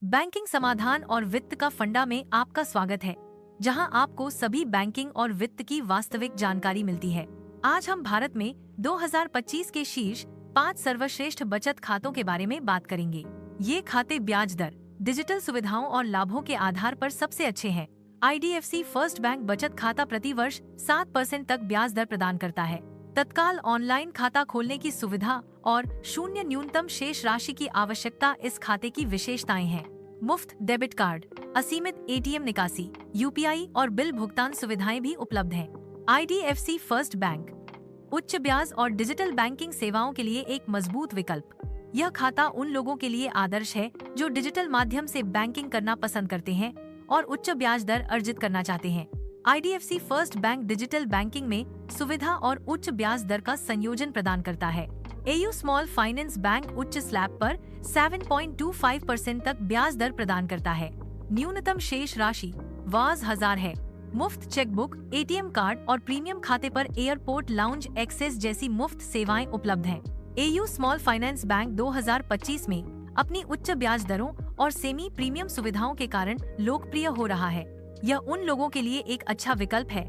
Banking समाधान और वित्त का फंडा में आपका स्वागत है, जहां आपको सभी बैंकिंग और वित्त की वास्तविक जानकारी मिलती है। आज हम भारत में 2025 के शीर्ष 5 सर्वश्रेष्ठ बचत खातों के बारे में बात करेंगे। ये खाते ब्याज दर, डिजिटल सुविधाओं और लाभों के आधार पर सबसे अच्छे हैं। IDFC फर्स्ट बैंक बचत खाता प्रति वर्ष 7% तक ब्याज दर प्रदान करता है। तत्काल ऑनलाइन खाता खोलने की सुविधा और शून्य न्यूनतम शेष राशि की आवश्यकता इस खाते की विशेषताएं हैं। मुफ्त डेबिट कार्ड, असीमित ATM निकासी, UPI और बिल भुगतान सुविधाएं भी उपलब्ध हैं। IDFC फर्स्ट बैंक उच्च ब्याज और डिजिटल बैंकिंग सेवाओं के लिए एक मजबूत विकल्प। यह खाता उन लोगों के लिए आदर्श है जो डिजिटल माध्यम से बैंकिंग करना पसंद करते हैं और उच्च ब्याज दर अर्जित करना चाहते हैं। IDFC first bank digital banking में सुविधा और उच्च ब्याज दर का संयोजन प्रदान करता है। AU स्मॉल फाइनेंस बैंक उच्च स्लैब पर 7.25% तक ब्याज दर प्रदान करता है। न्यूनतम शेष राशि 1000 है। मुफ्त चेकबुक, ATM कार्ड और प्रीमियम खाते पर एयरपोर्ट लाउंज एक्सेस जैसी मुफ्त सेवाएं उपलब्ध हैं। AU स्मॉल फाइनेंस बैंक 2025 में अपनी उच्च ब्याज दरों और सेमी प्रीमियम सुविधाओं के कारण लोकप्रिय हो रहा है। यह उन लोगों के लिए एक अच्छा विकल्प है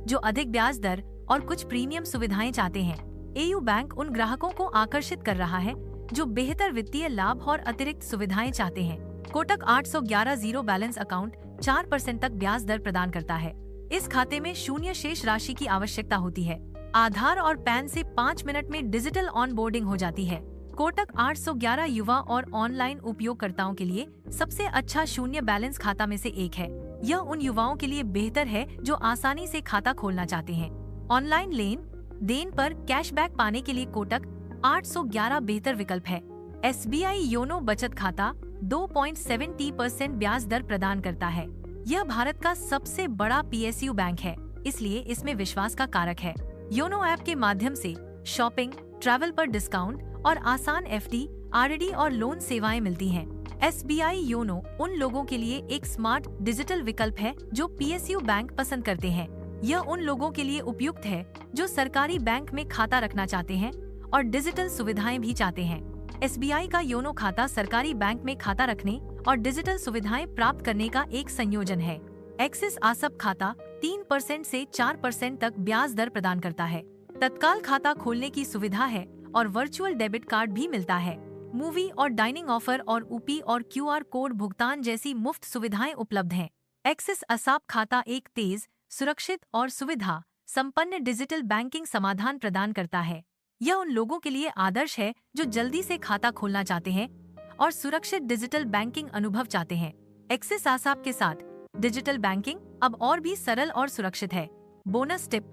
जो अधिक ब्याज दर और कुछ प्रीमियम सुविधाएं चाहते हैं। AU बैंक उन ग्राहकों को आकर्षित कर रहा है जो बेहतर वित्तीय लाभ और अतिरिक्त सुविधाएं चाहते हैं। कोटक 811 जीरो बैलेंस अकाउंट 4% तक ब्याज दर प्रदान करता है। इस खाते में शून्य शेष राशि की आवश्यकता होती है। आधार और पैन से 5 मिनट में डिजिटल ऑनबोर्डिंग हो जाती है। कोटक 811 युवा और ऑनलाइन उपयोगकर्ताओं के लिए सबसे अच्छा शून्य बैलेंस खाता में से एक है। यह उन युवाओं के लिए बेहतर है जो आसानी से खाता खोलना चाहते हैं। ऑनलाइन लेन देन पर कैशबैक पाने के लिए कोटक 811 बेहतर विकल्प है। SBI योनो बचत खाता 2.70% ब्याज दर प्रदान करता है। यह भारत का सबसे बड़ा PSU बैंक है, इसलिए इसमें विश्वास का कारक है। योनो ऐप के माध्यम से शॉपिंग, ट्रैवल पर डिस्काउंट और आसान FD, RD और लोन सेवाएं मिलती हैं। SBI योनो उन लोगों के लिए एक स्मार्ट डिजिटल विकल्प है जो PSU बैंक पसंद करते हैं। यह उन लोगों के लिए उपयुक्त है जो सरकारी बैंक में खाता रखना चाहते हैं और डिजिटल सुविधाएं भी चाहते हैं। SBI का योनो खाता सरकारी बैंक में खाता रखने और डिजिटल सुविधाएं प्राप्त करने का एक संयोजन है। एक्सिस आसप खाता 3% से 4% तक ब्याज दर प्रदान करता है। तत्काल खाता खोलने की सुविधा है और वर्चुअल डेबिट कार्ड भी मिलता है। मूवी और डाइनिंग ऑफर और UP और QR कोड भुगतान जैसी मुफ्त सुविधाएं उपलब्ध हैं। एक्सिस आसप खाता एक तेज, सुरक्षित और सुविधा संपन्न डिजिटल बैंकिंग समाधान प्रदान करता है। यह उन लोगों के लिए आदर्श है जो जल्दी से खाता खोलना चाहते हैं और सुरक्षित डिजिटल बैंकिंग अनुभव चाहते हैं। एक्सिस आसप के साथ डिजिटल बैंकिंग अब और भी सरल और सुरक्षित है। बोनस टिप: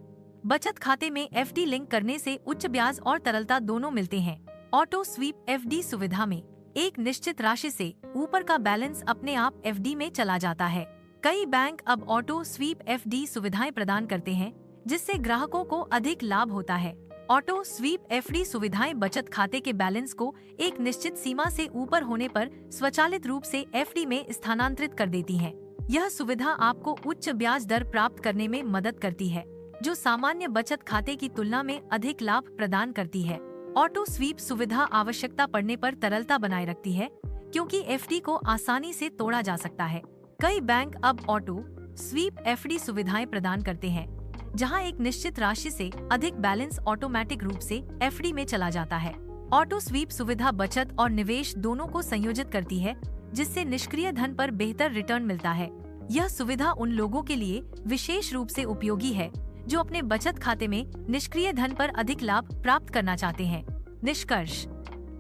बचत खाते में FD लिंक करने से उच्च ब्याज और तरलता दोनों मिलते हैं। ऑटो स्वीप FD सुविधा में एक निश्चित राशि से ऊपर का बैलेंस अपने आप FD में चला जाता है। कई बैंक अब ऑटो स्वीप FD सुविधाएं प्रदान करते हैं, जिससे ग्राहकों को अधिक लाभ होता है। ऑटो स्वीप FD सुविधाएं बचत खाते के बैलेंस को एक निश्चित सीमा से ऊपर होने पर स्वचालित रूप से FD में स्थानांतरित कर देती हैं। यह सुविधा आपको उच्च ब्याज दर प्राप्त करने में मदद करती है, जो सामान्य बचत खाते की तुलना में अधिक लाभ प्रदान करती है। ऑटो स्वीप सुविधा आवश्यकता पड़ने पर तरलता बनाए रखती है, क्योंकि FD को आसानी से तोड़ा जा सकता है। कई बैंक अब ऑटो स्वीप FD सुविधाएं प्रदान करते हैं, जहां एक निश्चित राशि से अधिक बैलेंस ऑटोमेटिक रूप से FD में चला जाता है। ऑटो स्वीप सुविधा बचत और निवेश दोनों को संयोजित करती है, जिससे निष्क्रिय धन पर बेहतर रिटर्न मिलता है। यह सुविधा उन लोगों के लिए विशेष रूप से उपयोगी है जो अपने बचत खाते में निष्क्रिय धन पर अधिक लाभ प्राप्त करना चाहते हैं। निष्कर्ष: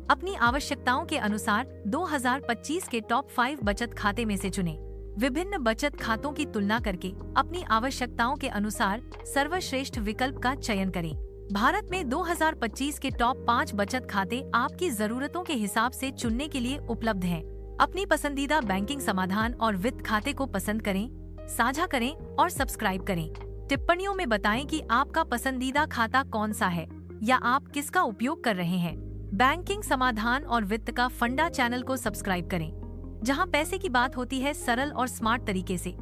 अपनी आवश्यकताओं के अनुसार 2025 के टॉप 5 बचत खाते में से चुनें। विभिन्न बचत खातों की तुलना करके अपनी आवश्यकताओं के अनुसार सर्वश्रेष्ठ विकल्प का चयन करें। भारत में 2025 के टॉप 5 बचत खाते आपकी जरूरतों के हिसाब से चुनने के लिए उपलब्ध हैं। अपनी पसंदीदा बैंकिंग समाधान और वित्त खाते को पसंद करें, साझा करें और सब्सक्राइब करें। टिप्पणियों में बताएं कि आपका पसंदीदा खाता कौन सा है या आप किसका उपयोग कर रहे हैं। बैंकिंग समाधान और वित्त का फंडा चैनल को सब्सक्राइब करें, जहां पैसे की बात होती है सरल और स्मार्ट तरीके से।